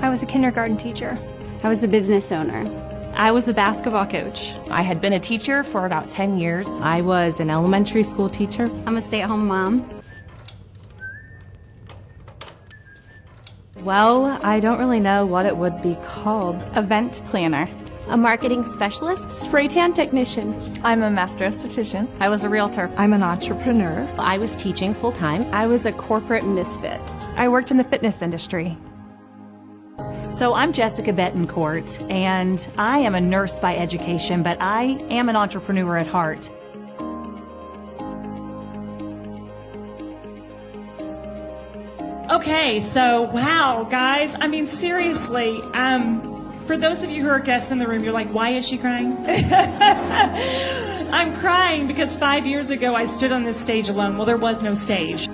I was a kindergarten teacher. I was a business owner. I was a basketball coach. I had been a teacher for about 10 years. I was an elementary school teacher. I'm a stay-at-home mom. Well, I don't really know what it would be called. Event planner. A marketing specialist. Spray tan technician. I'm a master esthetician. I was a realtor. I'm an entrepreneur. I was teaching full-time. I was a corporate misfit. I worked in the fitness industry. So I'm Jessica Betancourt, and I am a nurse by education, but I am an entrepreneur at heart. Okay, so wow, guys. I mean, seriously, for those of you who are guests in the room, you're like, why is she crying? I'm crying because 5 years ago I stood on this stage alone. Well, there was no stage.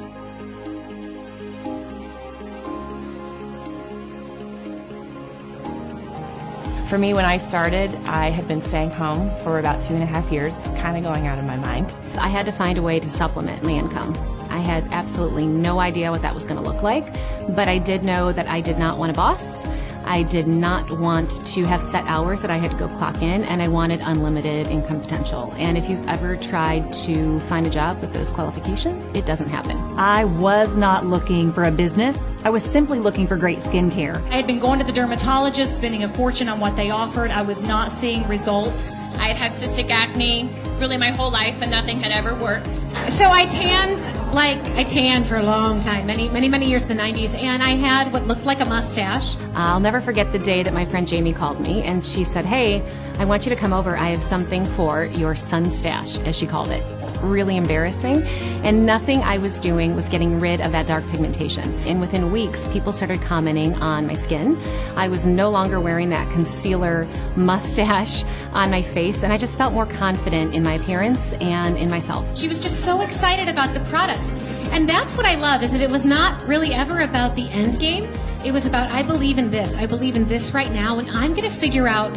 For me, when I started, I had been staying home for about 2.5 years, kind of going out of my mind. I had to find a way to supplement my income. I had absolutely no idea what that was going to look like, but I did know that I did not want a boss. I did not want to have set hours that I had to go clock in, and I wanted unlimited income potential. And if you've ever tried to find a job with those qualifications, it doesn't happen. I was not looking for a business. I was simply looking for great skincare. I had been going to the dermatologist, spending a fortune on what they offered. I was not seeing results. I had had cystic acne really my whole life and nothing had ever worked. So I tanned for a long time, many years in the 90s, and I had what looked like a mustache. I'll never forget the day that my friend Jamie called me and she said, "Hey, I want you to come over. I have something for your sun stash," as she called it. Really embarrassing, and nothing I was doing was getting rid of that dark pigmentation. And within weeks, people started commenting on my skin. I was no longer wearing that concealer mustache on my face, and I just felt more confident in my appearance and in myself. She was just so excited about the products. And that's what I love, is that it was not really ever about the end game. It was about, I believe in this right now, and I'm going to figure out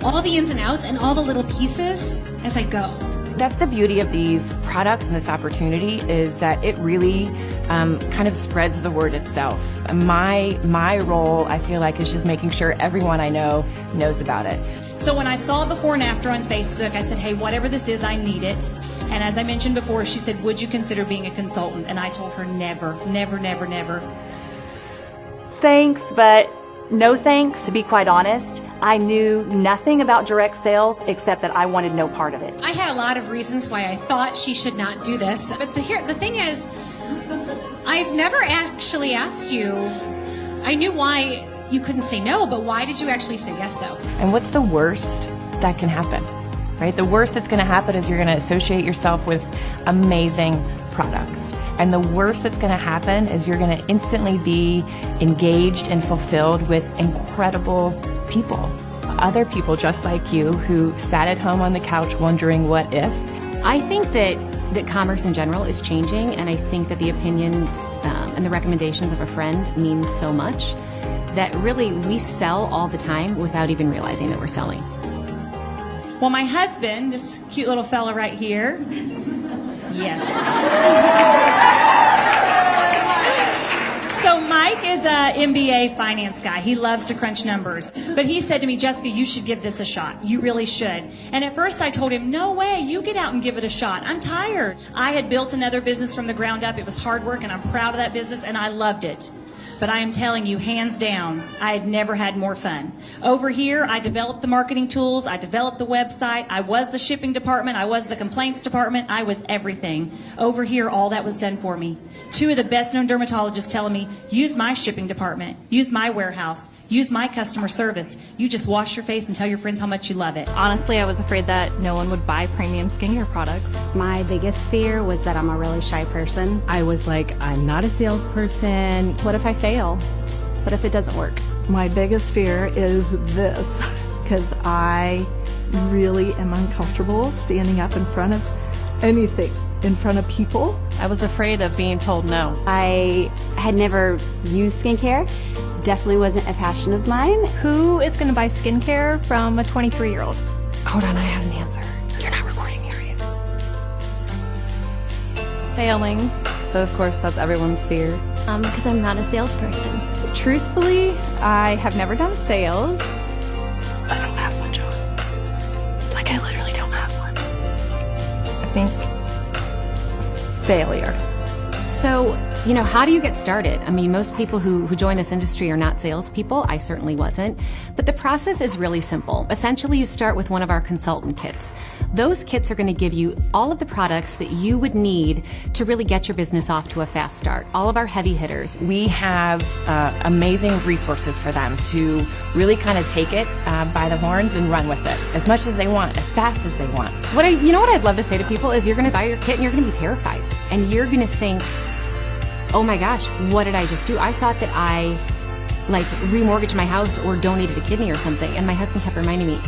all the ins and outs and all the little pieces as I go. That's the beauty of these products and this opportunity, is that it really kind of spreads the word itself. My role, I feel like, is just making sure everyone I know knows about it. So when I saw before and after on Facebook, I said, hey, whatever this is, I need it. And as I mentioned before, she said, would you consider being a consultant? And I told her, never, never, never, never. Thanks, but no thanks, to be quite honest. I knew nothing about direct sales except that I wanted no part of it. I had a lot of reasons why I thought she should not do this. But the thing is, I've never actually asked you. I knew why you couldn't say no, but why did you actually say yes, though? And what's the worst that can happen, right? The worst that's going to happen is you're going to associate yourself with amazing products. And the worst that's going to happen is you're going to instantly be engaged and fulfilled with incredible people. Other people just like you who sat at home on the couch wondering what if. I think that commerce in general is changing, and I think that the opinions and the recommendations of a friend mean so much that really we sell all the time without even realizing that we're selling. Well, my husband, this cute little fella right here, yes. So Mike is a MBA finance guy. He loves to crunch numbers. But he said to me, Jessica, you should give this a shot. You really should. And at first I told him, no way, you get out and give it a shot. I'm tired. I had built another business from the ground up. It was hard work, and I'm proud of that business, and I loved it. But I am telling you, hands down, I had never had more fun. Over here, I developed the marketing tools, I developed the website, I was the shipping department, I was the complaints department, I was everything. Over here, all that was done for me. 2 of the best-known dermatologists telling me, use my shipping department, use my warehouse, use my customer service. You just wash your face and tell your friends how much you love it. Honestly, I was afraid that no one would buy premium skincare products. My biggest fear was that I'm a really shy person. I was like, I'm not a salesperson. What if I fail? What if it doesn't work? My biggest fear is this, because I really am uncomfortable standing up in front of anything, in front of people. I was afraid of being told no. I had never used skincare. Definitely wasn't a passion of mine. Who is going to buy skincare from a 23-year-old? Hold on, I had an answer. You're not recording, are you? Failing. So of course that's everyone's fear. Because I'm not a salesperson. Truthfully, I have never done sales. I don't have one, John. Like, I literally don't have one. I think failure. So, how do you get started? I mean, most people who join this industry are not salespeople. I certainly wasn't. But the process is really simple. Essentially, you start with one of our consultant kits. Those kits are going to give you all of the products that you would need to really get your business off to a fast start. All of our heavy hitters. We have amazing resources for them to really kind of take it by the horns and run with it as much as they want, as fast as they want. What I'd love to say to people is you're going to buy your kit and you're going to be terrified. And you're going to think, oh my gosh, what did I just do? I thought that I remortgaged my house or donated a kidney or something. And my husband kept reminding me,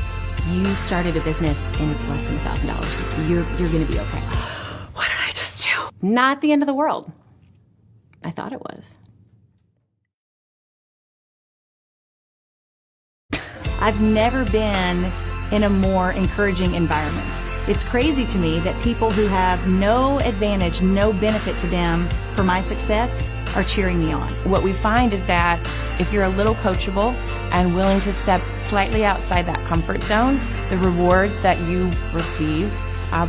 you started a business and it's less than $1,000. You're going to be okay. What did I just do? Not the end of the world. I thought it was. I've never been in a more encouraging environment. It's crazy to me that people who have no advantage, no benefit to them for my success are cheering me on. What we find is that if you're a little coachable and willing to step slightly outside that comfort zone, the rewards that you receive,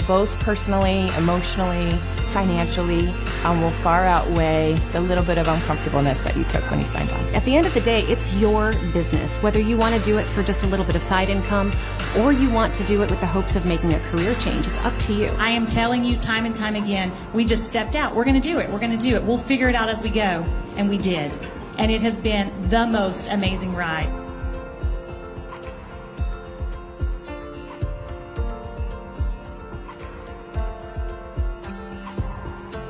both personally, emotionally, financially, will far outweigh the little bit of uncomfortableness that you took when you signed on. At the end of the day, it's your business. Whether you want to do it for just a little bit of side income or you want to do it with the hopes of making a career change, it's up to you. I am telling you time and time again, we just stepped out. We're going to do it. We're going to do it. We'll figure it out as we go. And we did. And it has been the most amazing ride.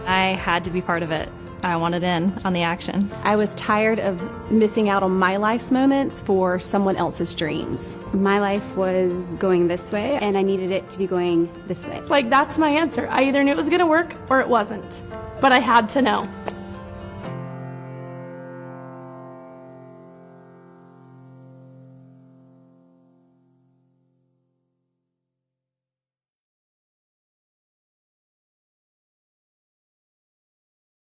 I had to be part of it. I wanted in on the action. I was tired of missing out on my life's moments for someone else's dreams. My life was going this way, and I needed it to be going this way. Like, that's my answer. I either knew it was going to work or it wasn't. But I had to know.